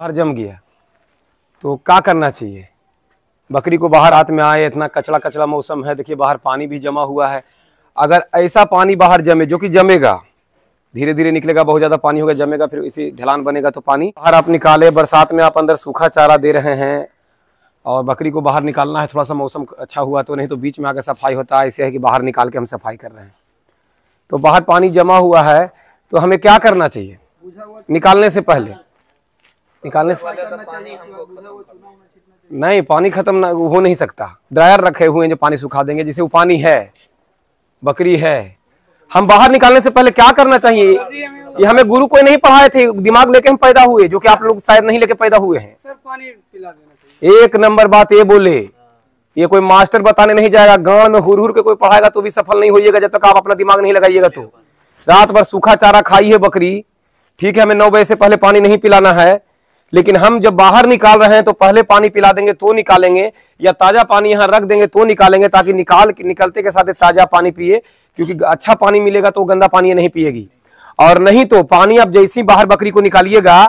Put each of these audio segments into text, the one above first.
बाहर जम गया तो क्या करना चाहिए? बकरी को बाहर हाथ में आए, इतना कचड़ा कचड़ा मौसम है, देखिए बाहर पानी भी जमा हुआ है। अगर ऐसा पानी बाहर जमे, जो कि जमेगा, धीरे धीरे निकलेगा, बहुत ज़्यादा पानी होगा, जमेगा, फिर इसी ढलान बनेगा तो पानी बाहर आप निकाले। बरसात में आप अंदर सूखा चारा दे रहे हैं और बकरी को बाहर निकालना है, थोड़ा सा मौसम अच्छा हुआ तो, नहीं तो बीच में आकर सफाई होता है। ऐसे है कि बाहर निकाल के हम सफाई कर रहे हैं, तो बाहर पानी जमा हुआ है तो हमें क्या करना चाहिए? निकालने से पहले, निकालने से नहीं, पानी खत्म ना हो नहीं सकता। ड्रायर रखे हुए हैं जो पानी सुखा देंगे, जिसे वो पानी है, बकरी है। हम बाहर निकालने से पहले क्या करना चाहिए? ये हमें गुरु कोई नहीं पढ़ाए थे, दिमाग लेके हम पैदा हुए, जो कि आप लोग शायद नहीं लेके पैदा हुए हैं। सर पानी पिला देना चाहिए। एक नंबर बात ये बोले, ये कोई मास्टर बताने नहीं जाएगा, गांव में हुर हुर के कोई पढ़ाएगा तो भी सफल नहीं होइएगा जब तक आप अपना दिमाग नहीं लगाइएगा। तो रात भर सूखा चारा खाई है बकरी, ठीक है, हमें 9 बजे से पहले पानी नहीं पिलाना है, लेकिन हम जब बाहर निकाल रहे हैं तो पहले पानी पिला देंगे तो निकालेंगे, या ताजा पानी यहाँ रख देंगे तो निकालेंगे, ताकि निकलते के साथ ताजा पानी पिए, क्योंकि अच्छा पानी मिलेगा तो गंदा पानी नहीं पिएगी। और नहीं तो पानी आप जैसी बाहर बकरी को निकालिएगा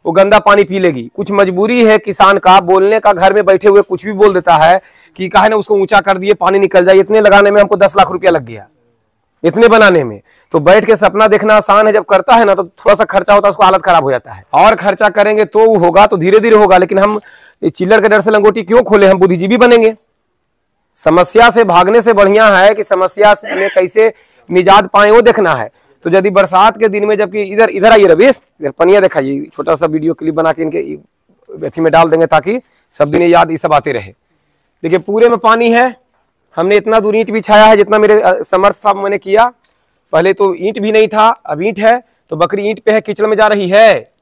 वो गंदा पानी पी लेगी। कुछ मजबूरी है किसान का बोलने का, घर में बैठे हुए कुछ भी बोल देता है कि काहे ना उसको ऊंचा कर दिए, पानी निकल जाए। इतने लगाने में हमको 10 लाख रुपया लग गया, इतने बनाने में। तो बैठ के सपना देखना आसान है, जब करता है ना तो थोड़ा सा खर्चा होता है, उसको हालत खराब हो जाता है। और खर्चा करेंगे तो होगा, तो धीरे धीरे होगा, लेकिन हम चिल्लर के डर से लंगोटी क्यों खोले? हम बुद्धिजीवी बनेंगे। समस्या से भागने से बढ़िया है कि समस्या में कैसे निजात पाए वो देखना है। तो यदि बरसात के दिन में, जबकि इधर आइए रवीश, इधर पनिया दिखाइए, छोटा सा वीडियो क्लिप बना के इनके एथी में डाल देंगे ताकि सब दिन याद ये सब आते रहे। देखिए पूरे में पानी है, हमने इतना दूर ईंट बिछाया है जितना मेरे समर्थ था मैंने किया। पहले तो ईंट भी नहीं था, अब ईंट है, तो बकरी ईंट पे है, कीचड़ में जा रही है?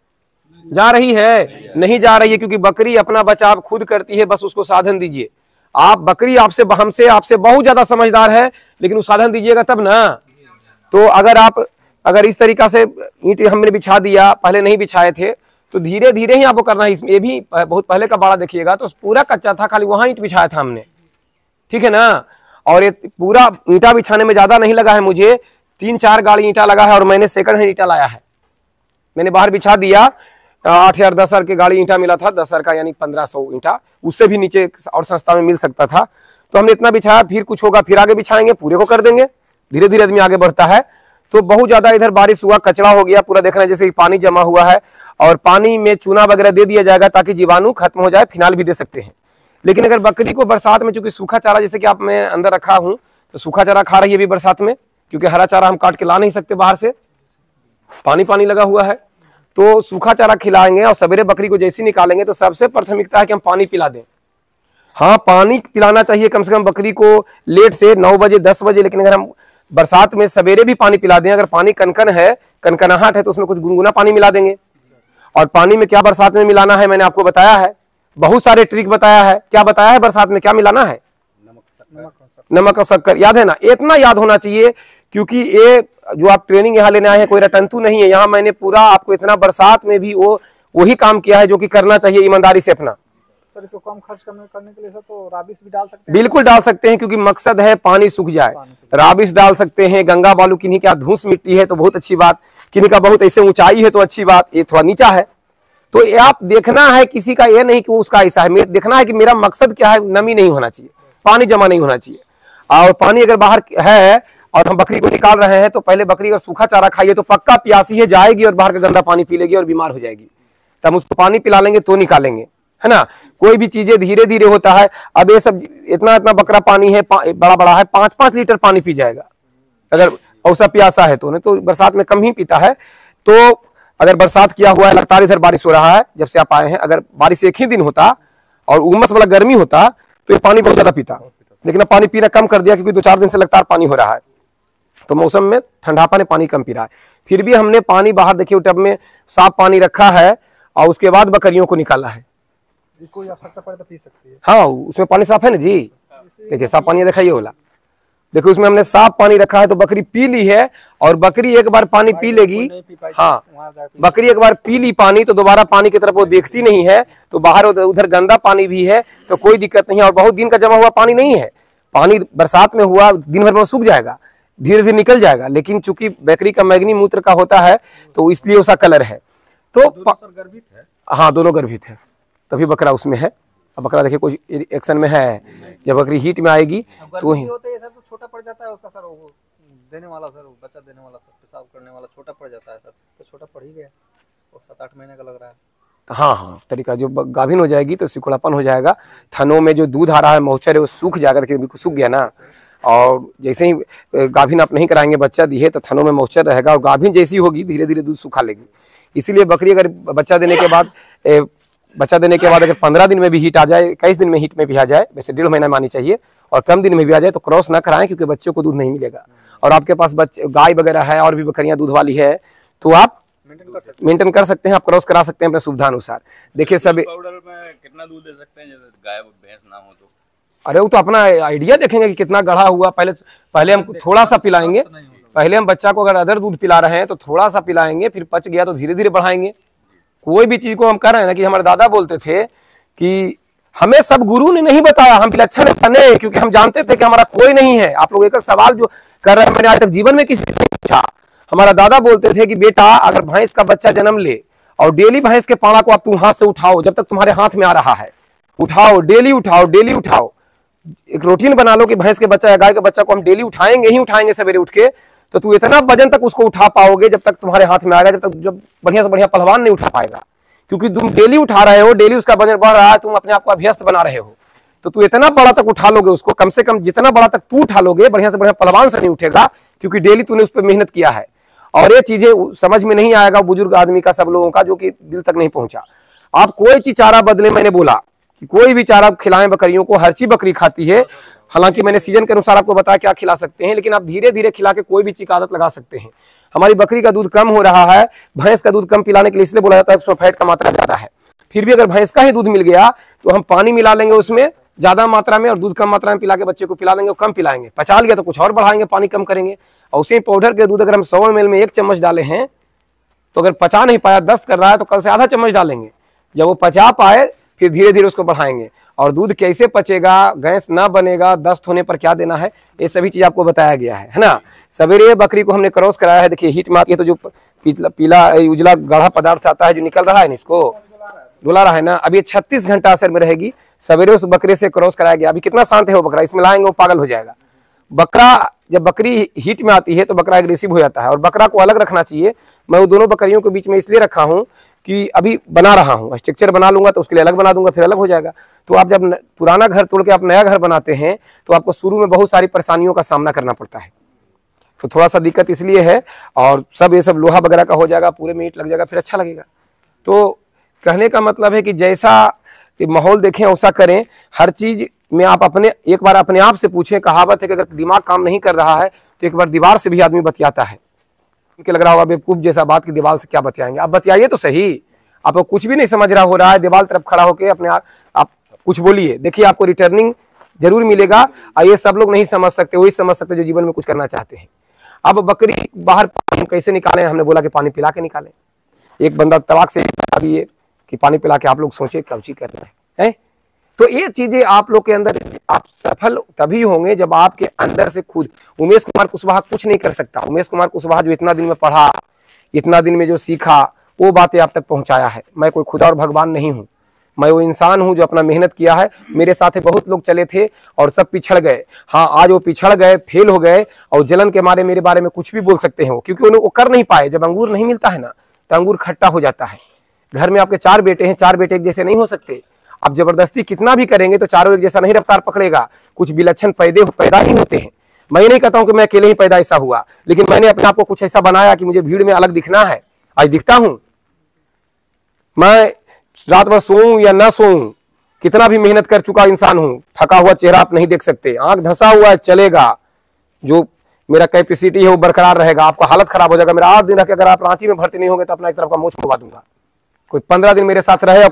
जा रही है? नहीं जा रही है, क्योंकि बकरी अपना बचाव खुद करती है, बस उसको साधन दीजिए। आप बकरी आपसे बहुत ज्यादा समझदार है, लेकिन वो साधन दीजिएगा तब ना। तो अगर इस तरीका से ईंट हमने बिछा दिया, पहले नहीं बिछाए थे, तो धीरे धीरे ही आपको करना है। इसमें ये भी बहुत पहले का बाड़ा देखिएगा तो पूरा कच्चा था, खाली वहां ईंट बिछाया था हमने, ठीक है ना। और ये पूरा ईंटा बिछाने में ज्यादा नहीं लगा है मुझे, 3-4 गाड़ी ईंटा लगा है, और मैंने सेकंड हैंड ईंटा लाया है। मैंने बाहर बिछा दिया, 8,000 10,000 के गाड़ी ईंटा मिला था, 10,000 का यानी 1500 ईंटा, उससे भी नीचे और सस्ता में मिल सकता था। तो हमने इतना बिछाया, फिर कुछ होगा फिर आगे बिछाएंगे, पूरे को कर देंगे। धीरे धीरे आदमी आगे बढ़ता है। तो बहुत ज्यादा इधर बारिश हुआ, कचरा हो गया पूरा, देख रहे हैं जैसे पानी जमा हुआ है, और पानी में चूना वगैरह दे दिया जाएगा ताकि जीवाणु खत्म हो जाए, फिनाइल भी दे सकते हैं। लेकिन अगर बकरी को बरसात में, चूंकि सूखा चारा जैसे कि आप मैं अंदर रखा हूं, तो सूखा चारा खा रही है भी बरसात में, क्योंकि हरा चारा हम काट के ला नहीं सकते बाहर से, पानी लगा हुआ है। तो सूखा चारा खिलाएंगे और सवेरे बकरी को जैसे निकालेंगे तो सबसे प्राथमिकता है कि हम पानी पिला दें। हाँ, पानी पिलाना चाहिए कम से कम बकरी को लेट से 9 बजे 10 बजे, लेकिन अगर हम बरसात में सवेरे भी पानी पिला दें, अगर पानी कनकन है, कनकनाहट है, तो उसमें कुछ गुनगुना पानी मिला देंगे। और पानी में क्या बरसात में मिलाना है मैंने आपको बताया है, बहुत सारे ट्रिक बताया है। क्या बताया है बरसात में क्या मिलाना है? नमक और शक्कर, याद है ना? इतना याद होना चाहिए, क्योंकि ये जो आप ट्रेनिंग यहाँ लेने आए हैं कोई रटंतु नहीं है। यहाँ मैंने पूरा आपको इतना बरसात में भी वही काम किया है जो कि करना चाहिए ईमानदारी से अपना। सर इसको कम खर्च करने के लिए सर तो राबिस भी डाल सकते हैं? बिल्कुल डाल सकते हैं, क्योंकि मकसद है पानी सूख जाए। राबिस डाल सकते हैं, गंगा बालू, किन्हीं का धूस मिट्टी है तो बहुत अच्छी बात, किन्हीं का बहुत ऐसे ऊंचाई है तो अच्छी बात, ये थोड़ा नीचा है। तो ये आप देखना है, किसी का ये नहीं कि उसका ऐसा है, देखना है कि मेरा मकसद क्या है। नमी नहीं होना चाहिए, पानी जमा नहीं होना चाहिए। और पानी अगर बाहर है और हम बकरी को निकाल रहे हैं, तो पहले बकरी अगर सूखा चारा खाइए तो पक्का प्यासी है, जाएगी और बाहर का गंदा पानी पी लेगी और बीमार हो जाएगी। तब हम उसको पानी पिला लेंगे तो निकालेंगे, है ना। कोई भी चीजें धीरे धीरे होता है। अब ये सब इतना बकरा पानी है, बड़ा है, 5-5 लीटर पानी पी जाएगा अगर औसा प्यासा है तो, नहीं तो बरसात में कम ही पीता है। तो अगर बरसात किया हुआ है, लगातार इधर बारिश हो रहा है जब से आप आए हैं, अगर बारिश एक ही दिन होता और उमस वाला गर्मी होता तो ये पानी बहुत ज्यादा पीता, लेकिन अब पानी पीना कम कर दिया, क्योंकि 2-4 दिन से लगातार पानी हो रहा है, तो मौसम में ठंडापन है, पानी कम पी रहा है। फिर भी हमने पानी बाहर, देखिए टब में साफ पानी रखा है, और उसके बाद बकरियों को निकाला है। कोई आवश्यकता पड़े तो पी सकती है। हाँ, उसमें पानी साफ है ना जी, देखिए साफ पानी दिखाइए वाला, देखो उसमें हमने साफ पानी रखा है, तो बकरी पी ली है। और बकरी एक बार पानी पी लेगी, हाँ, बकरी एक बार पी ली पानी तो दोबारा पानी की तरफ वो देखती नहीं है। तो बाहर उधर गंदा पानी भी है तो कोई दिक्कत नहीं है, और बहुत दिन का जमा हुआ पानी नहीं है। पानी बरसात में हुआ, दिन भर में सूख जाएगा, धीरे धीरे निकल जाएगा, लेकिन चूंकि बकरी का मैग्नी मूत्र का होता है तो इसलिए उसका कलर है। तो गर्भित है, हाँ दोनों गर्भित है, तभी बकरा उसमें है। अब बकरा देखिए कुछ एक्शन में है, जब बकरी हीट में आएगी तो वही होते हैं सर, तो छोटा पड़ जाता है उसका सर, वो देने वाला सर, वो बच्चा देने वाला सर, पेशाब करने वाला छोटा पड़ जाता है सर, तो छोटा पड़ ही गया, वो 7-8 महीने का लग रहा है। हाँ हाँ तरीका, जो गाभिन हो जाएगी तो सिकुड़ापन हो जाएगा, थनों में जो दूध आ रहा है मौचर है वो सूख जाएगा, देखिए बिल्कुल सूख गया ना। और जैसे ही गाभिन आप नहीं कराएंगे, बच्चा दिए तो थनों में मौचर रहेगा, और गाभिन जैसी होगी धीरे धीरे दूध सुखा लेगी। इसीलिए बकरी अगर बच्चा देने के बाद अगर 15 दिन में भी हीट आ जाए, 21 दिन में हीट में भी आ जाए, वैसे 1.5 महीना मानी चाहिए, और कम दिन में भी आ जाए तो क्रॉस ना कराएं, क्योंकि बच्चों को दूध नहीं मिलेगा। और आपके पास गाय वगैरह है और भी बकरियां दूध वाली है तो आप मेंटेन कर सकते हैं, आप क्रॉस करा सकते हैं अपने सुविधा अनुसार। देखिए सब पाउडर में कितना दूध दे सकते हैं जैसे गाय भैंस ना हो तो? अरे वो तो अपना आइडिया देखेंगे कि कितना गढ़ा हुआ। पहले हम थोड़ा सा पिलाएंगे, पहले हम बच्चा को अगर अदर दूध पिला रहे हैं तो थोड़ा सा पिलाएंगे, फिर पच गया तो धीरे धीरे बढ़ाएंगे। कोई भी चीज को हम कर रहे हैं ना, कि हमारे दादा बोलते थे कि हमें सब गुरु ने नहीं बताया, हम विलक्षण बने, क्योंकि हम जानते थे कि हमारा कोई नहीं है। आप लोग एक सवाल जो कर रहे हैं, मैंने आज तक जीवन में किसी से नहीं पूछा। हमारा दादा बोलते थे कि बेटा अगर भैंस का बच्चा जन्म ले और डेली भैंस के पाड़ा को आप तुम हाथ से उठाओ, जब तक तुम्हारे हाथ में आ रहा है उठाओ, डेली उठाओ, डेली उठाओ। एक रूटीन बना लो कि भैंस के बच्चा या गाय के बच्चा को हम डेली उठाएंगे ही उठाएंगे सवेरे उठ के, तो तू इतना वजन तक उसको उठा पाओगे जब तक तुम्हारे हाथ में आएगा, जब बढ़िया से बढ़िया पहलवान नहीं उठा पाएगा। क्योंकि तुम डेली उठा रहे हो, डेली उसका वजन बढ़ रहा है, तुम अपने आप को अभ्यस्त बना रहे हो, तो तू इतना बड़ा तक उठा लोगे उसको, कम से कम जितना बड़ा तक तू उठा लोगे, बढ़िया से बढ़िया पहलवान से नहीं उठेगा, क्योंकि डेली तूने उस पर मेहनत किया है। और ये चीजें समझ में नहीं आएगा बुजुर्ग आदमी का, सब लोगों का, जो कि दिल तक नहीं पहुंचा। आप कोई चीज चारा बदले, मैंने बोला कि कोई भी चारा खिलाएं बकरियों को, हर चीज बकरी खाती है। हालांकि मैंने सीजन के अनुसार आपको बताया क्या खिला सकते हैं, लेकिन आप धीरे धीरे खिला के कोई भी चीज का आदत लगा सकते हैं। हमारी बकरी का दूध कम हो रहा है, भैंस का दूध कम पिलाने के लिए इसलिए बोला जाता है उसमें फैट का मात्रा ज्यादा है। फिर भी अगर भैंस का ही दूध मिल गया तो हम पानी मिला लेंगे उसमें ज्यादा मात्रा में, और दूध कम मात्रा में पिला के बच्चे को पिला देंगे, कम पिलाएंगे। पचा लिया तो कुछ और बढ़ाएंगे, पानी कम करेंगे। और उसी पाउडर के दूध अगर हम 100 ml में 1 चम्मच डाले हैं, तो अगर पचा नहीं पाया, दस्त कर रहा है, तो कल से आधा चम्मच डालेंगे। जब वो पचा पाए फिर धीरे धीरे उसको बढ़ाएंगे। और दूध कैसे पचेगा, गैस ना बनेगा, दस्त होने पर क्या देना है, ये सभी चीज आपको बताया गया है ना। सवेरे बकरी को हमने क्रॉस कराया है, देखिए हीट में आती है तो जो पीला उजला गाढ़ा पदार्थ आता है जो निकल रहा है ना, इसको डुला रहा है ना, अब ये 36 घंटा असर में रहेगी। सवेरे उस बकरे से क्रॉस कराया गया। अभी कितना शांत है वो बकरा, इसमें लाएंगे वो पागल हो जाएगा। बकरा जब बकरी हीट में आती है तो बकरा एग्रेसिव हो जाता है, और बकरा को अलग रखना चाहिए। मैं वो दोनों बकरियों के बीच में इसलिए रखा हूँ कि अभी बना रहा हूँ, स्ट्रक्चर बना लूंगा तो उसके लिए अलग बना दूंगा, फिर अलग हो जाएगा। तो आप जब पुराना घर तोड़ के आप नया घर बनाते हैं तो आपको शुरू में बहुत सारी परेशानियों का सामना करना पड़ता है, तो थोड़ा सा दिक्कत इसलिए है। और सब ये सब लोहा वगैरह का हो जाएगा, पूरे में ईंट लग जाएगा, फिर अच्छा लगेगा। तो कहने का मतलब है कि जैसा माहौल देखें वैसा करें। हर चीज में आप एक बार अपने आप से पूछें। कहावत है कि अगर दिमाग काम नहीं कर रहा है तो एक बार दीवार से भी आदमी बतियाता है। उनके लग रहा होगा बेवकूफ जैसा बात, की दीवार से क्या बतियाएंगे। आप बतियाइए तो सही, आपको कुछ भी नहीं समझ रहा हो रहा है, दीवार तरफ खड़ा होकर अपने आप कुछ बोलिए, देखिए आपको रिटर्निंग जरूर मिलेगा। ये सब लोग नहीं समझ सकते, वही समझ सकते जो जीवन में कुछ करना चाहते हैं। अब बकरी बाहर पानी कैसे निकालें, हमने बोला कि पानी पिला के निकालें। एक बंदा तलाक से बता दिए कि पानी पिला के, आप लोग सोचे कब चीज कर रहे हैं। तो ये चीजें आप लोग के अंदर, आप सफल तभी होंगे जब आपके अंदर से खुद। उमेश कुमार कुशवाहा कुछ नहीं कर सकता। उमेश कुमार कुशवाहा जो इतना दिन में पढ़ा, इतना दिन में जो सीखा, वो बातें आप तक पहुंचाया है। मैं कोई खुदा और भगवान नहीं हूं, मैं वो इंसान हूं जो अपना मेहनत किया है। मेरे साथ बहुत लोग चले थे और सब पिछड़ गए। हाँ, आज वो पिछड़ गए, फेल हो गए, और जलन के मारे मेरे बारे में कुछ भी बोल सकते हैं क्योंकि उन्हें वो कर नहीं पाए। जब अंगूर नहीं मिलता है ना तो अंगूर खट्टा हो जाता है। घर में आपके 4 बेटे हैं, 4 बेटे एक जैसे नहीं हो सकते। आप जबरदस्ती कितना भी करेंगे तो चारों एक जैसा नहीं रफ्तार पकड़ेगा, कुछ विलक्षण पैदा ही होते हैं। मैं नहीं कहता हूं कि मैं अकेले ही पैदा ऐसा हुआ, लेकिन मैंने अपने आप को कुछ ऐसा बनाया कि मुझे भीड़ में अलग दिखना है। आज दिखता हूं। मैं रात भर सोऊं या ना सोऊं, कितना भी मेहनत कर चुका इंसान हूं, थका हुआ चेहरा आप नहीं देख सकते। आंख धंसा हुआ है, चलेगा। जो मेरा कैपेसिटी है वो बरकरार रहेगा। आपका हालत खराब हो जाएगा। मेरा 8 दिन रख के अगर आप रांची में भर्ती नहीं होंगे तो अपना एक तरफ का मोच मुड़वा दूंगा। कोई 15 दिन मेरे साथ रहे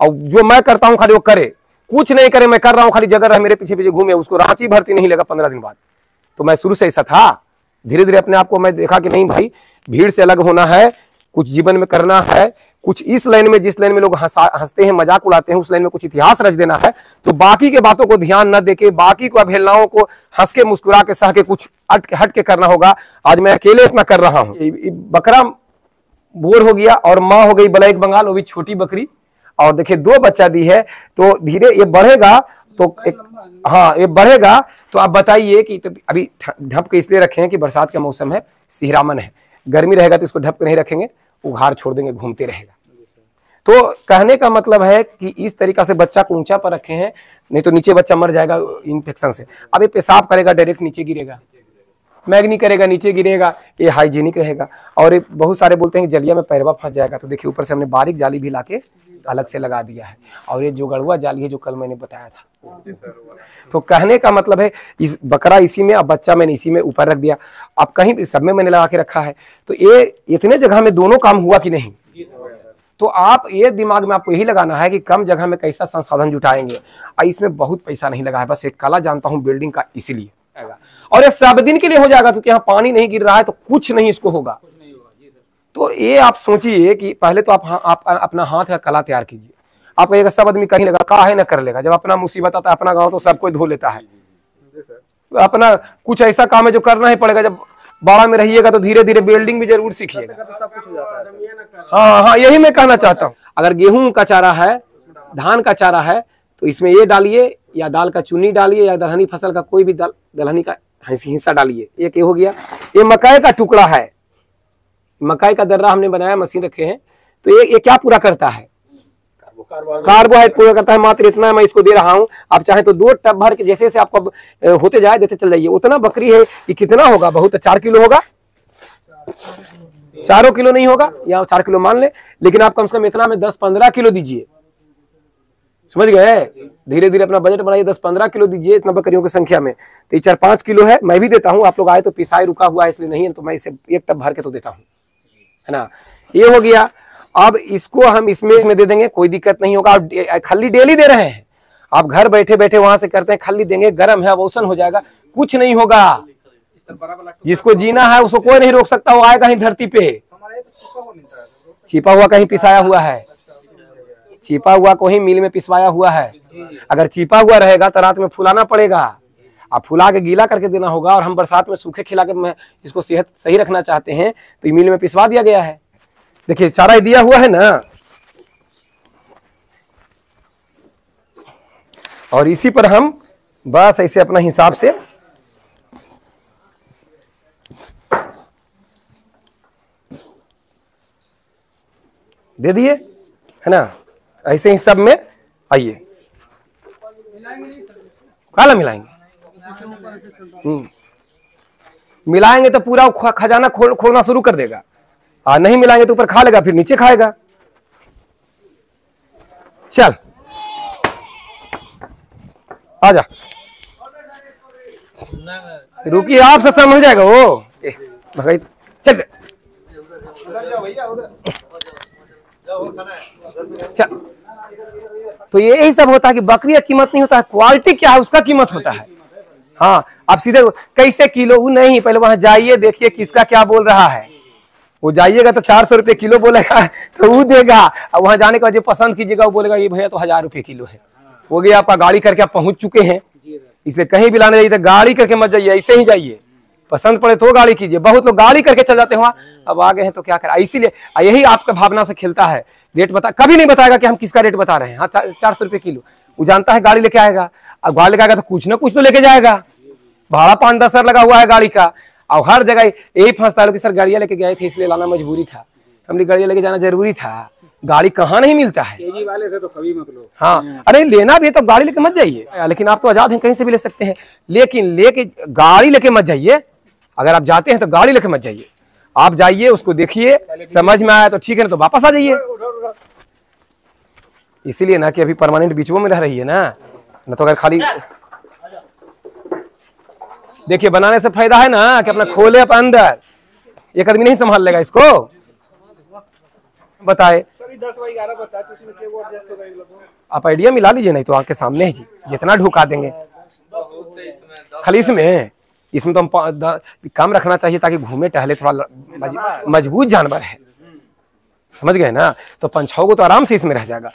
और जो मैं करता हूं खाली वो करे, कुछ नहीं करे, मैं कर रहा हूं खाली जगह रहे, मेरे पीछे पीछे घूमे, उसको रांची भर्ती नहीं लगा 15 दिन बाद। तो मैं शुरू से ऐसा था। धीरे धीरे अपने आप को मैं देखा कि नहीं भाई, भीड़ से अलग होना है, कुछ जीवन में करना है, कुछ इस लाइन में, जिस लाइन में लोग हंसते हैं, मजाक उड़ाते हैं, उस लाइन में कुछ इतिहास रच देना है। तो बाकी के बातों को ध्यान न देके, बाकी को अवहेलनाओं को हंस के मुस्कुरा के सह के कुछ हट के करना होगा। आज मैं अकेले इतना कर रहा हूं। बकरा बोर हो गया और माँ हो गई ब्लैक बंगाल, वो भी छोटी बकरी। और देखिए 2 बच्चा दी है, तो धीरे ये बढ़ेगा तो एक, हाँ ये बढ़ेगा। तो आप बताइए कि तो अभी ढप के इसलिए रखे हैं कि बरसात का मौसम है, सिहरामन है, गर्मी रहेगा तो इसको ढप के नहीं रखेंगे, उघाड़ छोड़ देंगे, घूमते रहेगा। तो कहने का मतलब है कि इस तरीका से बच्चा को ऊंचा पर रखे हैं, नहीं तो नीचे बच्चा मर जाएगा इन्फेक्शन से। अब ये पेशाब करेगा डायरेक्ट नीचे गिरेगा, मैगनी करेगा नीचे गिरेगा, ये हाइजीनिक रहेगा। और ये बहुत सारे बोलते हैं कि जलिया में पैरवा फंस जाएगा, तो देखिए ऊपर से हमने बारीक जाली भी लाके अलग से लगा दिया है। और ये जो गड़ुआ जाली है जो कल मैंने बताया था, तो कहने का मतलब है इस बकरा इसी में, अब बच्चा मैंने इसी में ऊपर रख दिया। अब कहीं भी सब में मैंने लगा के रखा है, तो ये इतने जगह में दोनों काम हुआ कि नहीं। तो आप ये दिमाग में आपको यही लगाना है कि कम जगह में कैसा संसाधन जुटाएंगे। और इसमें बहुत पैसा नहीं लगा है, बस एक कला जानता हूँ बिल्डिंग का, इसीलिए। और ये सब दिन के लिए हो जाएगा, क्योंकि यहाँ पानी नहीं गिर रहा है तो कुछ नहीं इसको होगा। तो ये आप सोचिए कि पहले तो आप अपना हाथ का कला तैयार कीजिए। आप कहिएगा सब आदमी कहीं लगा, काहे न कर लेगा, जब अपना मुसीबत आता है अपना गांव तो सब कोई धो लेता है। अपना कुछ ऐसा काम है जो करना ही पड़ेगा। जब बाड़ा में रहिएगा तो धीरे धीरे बिल्डिंग भी जरूर सीखिएगा। सब कुछ हो जाता है। हाँ हाँ, यही मैं कहना चाहता हूँ। अगर गेहूं का चारा है, धान का चारा है, तो इसमें ये डालिए, या दाल का चुनी डालिए, या दलहनी फसल का कोई भी दलहनी का हिस्सा डालिए। एक ये हो गया। ये मकई का टुकड़ा है, मकई का दर्रा हमने बनाया, मशीन रखे हैं। तो ये क्या पूरा करता है, कार्बोहाइड्रेट पूरा करता है। मात्र इतना मैं इसको दे रहा हूँ। आप चाहे तो 2 टब भर के, जैसे जैसे आपको होते जाए देते चल जाइए। उतना बकरी है, ये कितना होगा, बहुत 4 किलो होगा, 4 किलो नहीं होगा, या 4 किलो मान ले, लेकिन आप कम से कम इतना में 10-15 किलो दीजिए। समझ गए। धीरे धीरे अपना बजट बढ़ाइए, 10-15 किलो दीजिए, इतना बकरियों की संख्या में। तो 4-5 किलो है, मैं भी देता हूँ। आप लोग आए तो पिसाई रुका हुआ है इसलिए नहीं है, तो मैं इसे 1 टब भर के तो देता हूँ, है ना। ये हो गया। अब इसको हम इसमें दे देंगे, कोई दिक्कत नहीं होगा। आप खल्ली डेली दे रहे हैं, आप घर बैठे बैठे वहां से करते हैं, खल्ली देंगे, गर्म है, अवोसन हो जाएगा, कुछ नहीं होगा। जिसको जीना है उसको कोई नहीं रोक सकता, वो आएगा ही धरती पे। छिपा हुआ कहीं पिसाया हुआ है, छिपा हुआ को ही मिल में पिसवाया हुआ है। अगर छिपा हुआ रहेगा तो रात में फुलाना पड़ेगा, आप फुला के गीला करके देना होगा। और हम बरसात में सूखे खिला के इसको सेहत सही रखना चाहते हैं, तो मिल में पिसवा दिया गया है। देखिए चारा दिया हुआ है ना, और इसी पर हम बस ऐसे अपना हिसाब से दे दिए, है ना। ऐसे ही सब में आइए, काला मिलाएंगे। मिलाएंगे तो पूरा खजाना खोलना शुरू कर देगा, और नहीं मिलाएंगे तो ऊपर खा लेगा, फिर नीचे खाएगा। चल आजा, रुकिए, आपसे समझ जाएगा वो। चल चल। तो यही सब होता है कि बकरी का कीमत नहीं होता है, क्वालिटी क्या है उसका कीमत होता है। हाँ, आप सीधे कैसे किलो, वो नहीं, पहले वहां जाइए, देखिए किसका क्या बोल रहा है। वो जाइएगा तो 400 रुपये किलो बोलेगा तो वो देगा, और वहां जाने का जो पसंद कीजिएगा वो बोलेगा ये भैया तो 1000 रुपये किलो है। हो गया आपका, गाड़ी करके आप पहुंच चुके हैं, इसलिए कहीं भी लाने जाइए तो गाड़ी करके मत जाइए, ऐसे ही जाइए। पसंद पड़े तो गाड़ी कीजिए, बहुत लोग गाड़ी करके चल जाते हैं वहां, अब आ गए हैं तो क्या करें। इसीलिए यही आपका भावना से खेलता है। रेट बता, कभी नहीं बताएगा कि हम किसका रेट बता रहे हैं। हाँ 400 रुपये किलो, वो जानता है गाड़ी लेके आएगा, अब गाड़ी लेके आएगा तो कुछ ना कुछ तो लेके जाएगा। भाड़ा 5-10 हजार लगा हुआ है गाड़ी का, और हर जगह यही फंसता है कि सर गाड़ियां लेके गए थे इसलिए लाना मजबूरी था। हमने गाड़ियां लेके जाना जरूरी था, गाड़ी कहाँ नहीं मिलता है। केजी वाले थे तो कभी मत लो। हाँ, अरे लेना भी है तो गाड़ी लेके मत जाइए, लेकिन आप तो आजाद हैं, कहीं से भी ले सकते हैं, लेकिन लेके गाड़ी लेके मत जाइए। अगर आप जाते हैं तो गाड़ी लेके मत जाइए, आप जाइए, उसको देखिए, समझ में आया तो ठीक है, तो वापस आ जाइए। इसीलिए ना कि अभी परमानेंट बीचों में रह रही है ना, न तो अगर खाली देखिए बनाने से फायदा है ना कि अपना खोले अपन अंदर, एक आदमी नहीं संभाल लेगा इसको। बताए आप आइडिया मिला लीजिए, नहीं तो आके सामने है जी, जितना ढुका देंगे खाली इसमें तो हम कम रखना चाहिए ताकि घूमे टहले, थोड़ा मजबूत जानवर है, समझ गए ना। तो 5-6 को तो आराम से इसमें रह जाएगा।